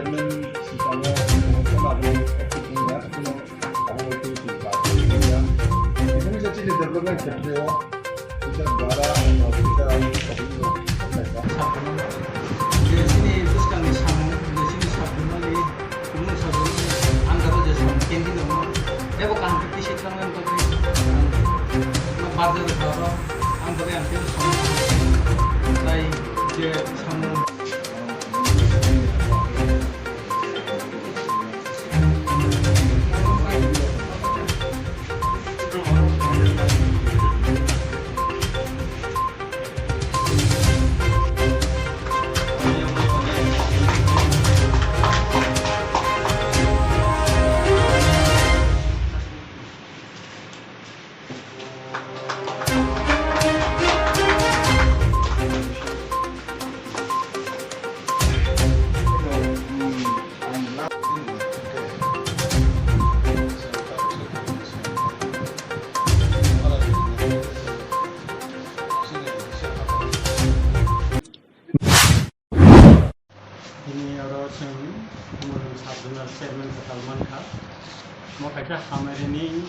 chairman sitamo kemarin aktifnya kuno kamu itu ya ini jadi development kerja kita bara kita kopinya di sini terus kami sama di sini sabunali kuno sabunali anggaran jasa kendi nama bukan kompetisi kan tapi bazar bawa anggaran yang itu sama saya je sama ini orang yang sabunal chairman ketalman kah mau kaca hamil ini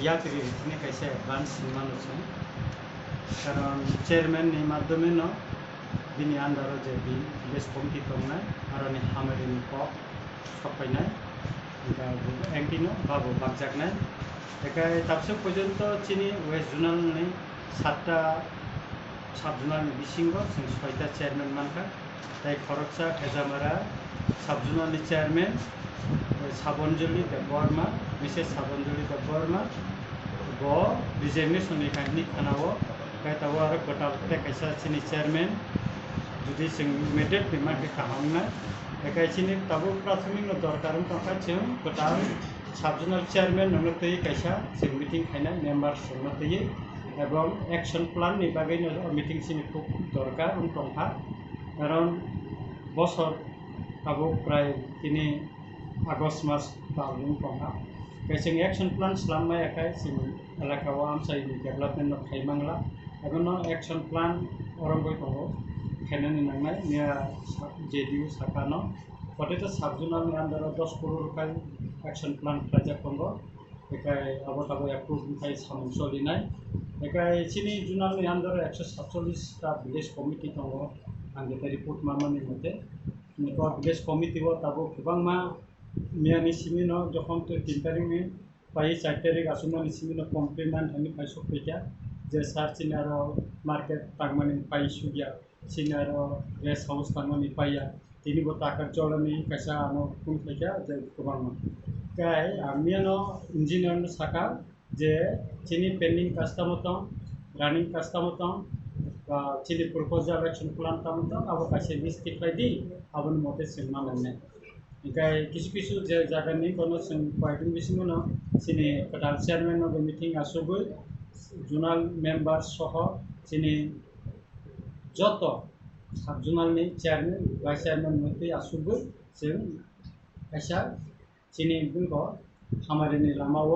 ya kiri ini kaisa advance manusnya karena chairman ni madame no bini andaro jadi bes komite tongna orang ni hamil ini kok kapainai jika engkino babu bakjakna ekai tapsu পর্যন্ত chini west zonal ni 7টা sabjunal ni bisingo sing 6টা chairman manka তাই খরচা Hezamara subzonal chairman Sabanjali Debbarma Mrs Sabanjali Debbarma গ resignation এখানে খানাও তাই তাও আর গটাতে কাইসা চিনি chairman যদি जों ইমিডিয়েট ডিমান্ড খাহামনা একাই চিনি তাবো প্রাথমিক দরকারম তখা जों গটা সাবজোনাল চেয়ারম্যান নমতই কাইসা जों মিটিং খাইনা মেম্বার সনতই এবং অ্যাকশন প্ল্যান নি বাগৈ মিটিং চিনি খুব দরকার তখা কারণ বছর আবো প্রায় তিনি আগস্ট মাস বালুং পঙ্খা কাইসিং অ্যাকশন প্ল্যান স্লামমাই একাই সিং এলাকাও আমসাইনি ডেভেলপমেন্ট খাইমাংলা এবং অ্যাকশন প্ল্যান অরঙ্গই দङ খাইনানি नांनाय निया जेडिउ साकानो पटेto साबजुनालनि आन्दाराव 10 करोड़ रुपया অ্যাকশন प्लान प्राइजेक्ट दङ एकाय आबो एप्रुभ खाय सामु सलिनाय एकाय चिनि जुनालनि आन्दाराव 147 टा विलेज कमिटि दङ आंनि रिपोर्ट मामानि मते निको विलेज कमिटि व ताबो गोबांमा मियानि सिमिनो जखन 3 तारिखनि पाइ 4 तारिख आसुमानि सिमिनो कमप्लिमेन्ट हानि फाइसो फैया जे सार चिनारो मार्केट तांमानि पाइ सुगिया चिनारो गेस्ट हाउस तांमानि पाइया तिनि बो ताका जलनि कैसा आनो कुन फैया जे गोबांमा गाय आमियानो इंजिनियर साका जे चिनि पेंडिंग कास्टमर दं रानिंग कास्टमर दं चिनि प्रपोजल एक्शन प्लान तामता अब कासे मिस्टेक बायदि आबन मते सिंमा मोननाय गाय किछु किछु जे जागानि कोनो जों पाइटिं बिसिमनो चिनि कटाल चेयारमैन अफ मीटिंग आसुबो जुनाल मेम्बार सह चिनि जत सब जुनालनि चेयारमैन वाइस चेयारमैन मते आसुबो जों कासा चिनि बुंगो खामारिनि लामाव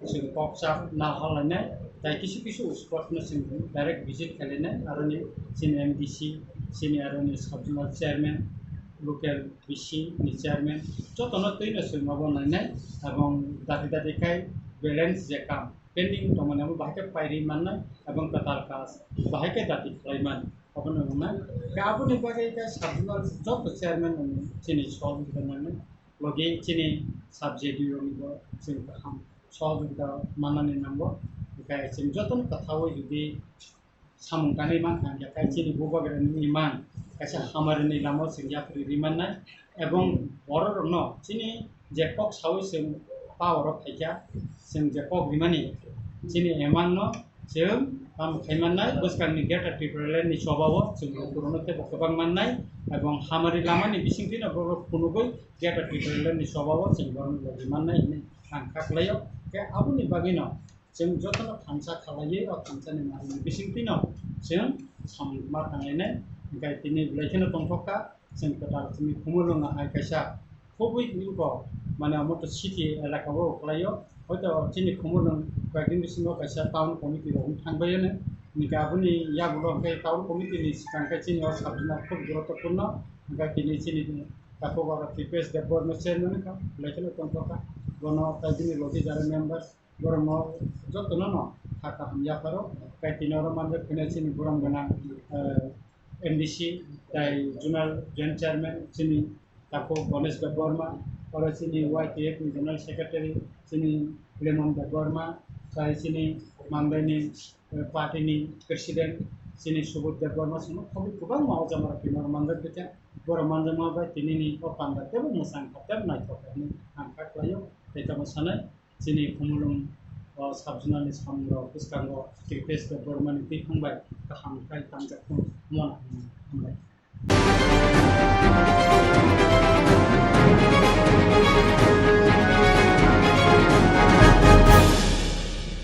जों पक्सा ना हलायनाय दाय किछु किछु स्पटनो जों डाइरेक्ट विजिट खालायनाय आरो नि चिनि एमडीसी चिनि आरो नि सबजुनाल चेयारमैन लोकल बीसी नि चेयारमैन जतनो तैनो जों माबानाय এবং दाति दातिखाय बैलेंस जे काम पेंडिंग दंमोन बाहायके पाइरि माननाय এবং कताल कास बाहायके दाति खालायमान अबनो ना गाबोनि बागै का सबजुनाल जत चेयारमैन चिनि सहयोगिता लगे चिनि साबजेक्टिवनि जों काम सहयोगिता माननानै नांगौ बेखाय जों जतन कथाव जुदि सामुंगानि मान हांगाखाय चिनि बबागरनि इमान कासे हामारनि लामाव जों याफ्रि रिमाननाय एवं बररन चिनि जेकक सावै जों पावर अफ फाइया जों जेकक रिमानि चिनि एमांनो जों काम खायमाननाय बसकांनि गेट ट्रिपुरानि सभाव जों बरनते गोबां माननाय एवं हामारि लामानि बिसिंथिना बर खुनुबै गेट ट्रिपुरानि सभाव जों बरन रिमाननाय आं खाख्लायो के आबुनि बागैनो जों जतनो थांसा खालायो अ थांसानि मानि बिसिंथिनो जों साममा थांनायने गायतिनि बिलाइखनो दंथका जों कटाल जोंनि खुमुलुङा आइकायसा खुबै निको माने मत सिटी एलाकाव खालायो हयतो जोंनि खुमुलुं बायदिन बिसिङाव कायसा टाउन कमिटि रं थांबायनो निगाबुनि याबुलो के टाउन कमिटिनि सिगांखाय जोंनियाव साबजुना खुब गुरुत्वपूर्ण गायतिनि जोंनि Tapo bara TPS the board no chairman ka lekelo tonto ka gono tajini loti jara members goromo joto no haka hamya paro kai tinoro mande financing buram gana MDC tai junal joint chairman sini tapo Ganesh the Burma or sini YTF general secretary sini Lemon the Burma sai sini mandani party ni president sini Subut the Burma sini kami kubang mau jamara tinoro mande kita Boromanda maba tinini opanda tebo musang kater na ini angkat layo kita masana sini kumulung subjurnalis hamro piskango TPS the Burma ni tikung bai kaham kai tangkat pun mona